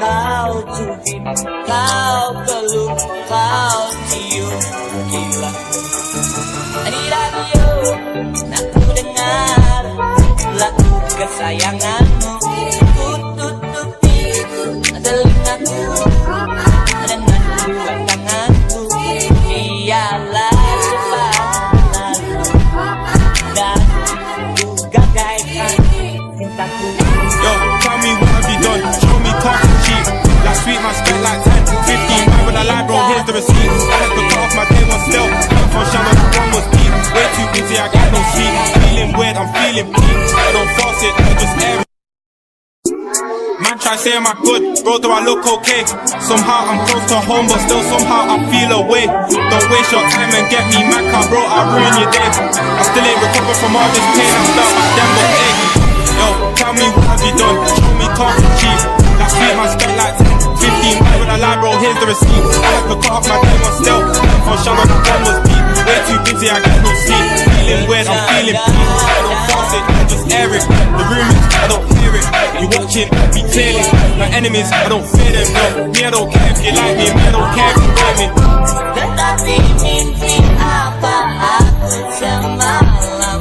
kau cubit, kau peluk, kau cium, gila. Di radio, nak ku dengar lagu kesayanganmu. Ku tutupi telingaku dengan dua tanganku. Biarlah cepat dan kugadaikan cintaku. Yo, tell me what have you done? Show me talk and cheat. Like sweet, my spent like 10, 15. Man with a lie, bro, here's the receipt. I had to cut off my day one still. From Shannon, the one was deep. Way too busy, I got no sleep. Feeling weird, I'm feeling peak. I don't force it, I just air it. Man try say am I good, bro, do I look okay? Somehow I'm close to home, but still somehow I feel away. Don't waste your time and get me mad, car, bro, I'll ruin your day. I still ain't recovered from all this pain, I'm stuck back then, but hey. Yo, tell me what have you done? Show me talk and cheat. Like sweet, man spent like 10, 15. Man with a lie, bro, here's the receipt. I had to cut off my day one still. From Shannon, the one was deep. Way too busy, I got no sleep. Feeling weird, I'm feeling peace. I don't force it, I just air it. The rumors, I don't hear it. You watching me clearly. My enemies, I don't fear them, no. Me, I don't care if you like me. Me, I don't care if you hate me. Tetapi mimpi apa aku semalam,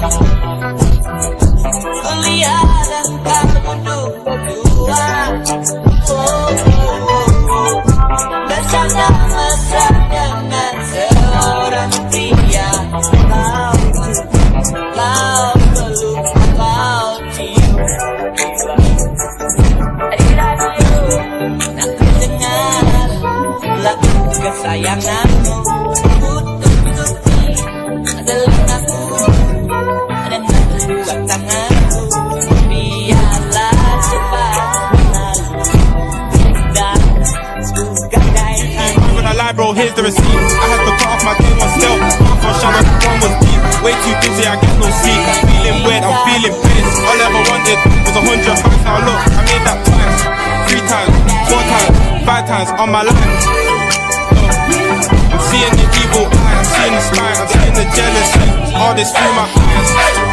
kulihat engkau duduk berdua, bersama mesra dengan seorang pria. Kau peluk, kau cium. Di radio, nak ku dengar lagu kesayanganmu. Ku tutupi telingaku dengan dua tanganku. Biarlah cepat berlalu dan kugadaikan. When I lie, bro, here's the receipt. I had to cut off my day one still. From Shannon, the one was deep. Way too busy, I get no sleep. Feeling weird, I'm feeling pissed. All I ever wanted was 100 pounds. Now look, I made that twice, 3 times, 4 times, 5 times on my life. I'm seeing the evil eye, I'm seeing the spite, I'm seeing the jealousy. All this through my eyes.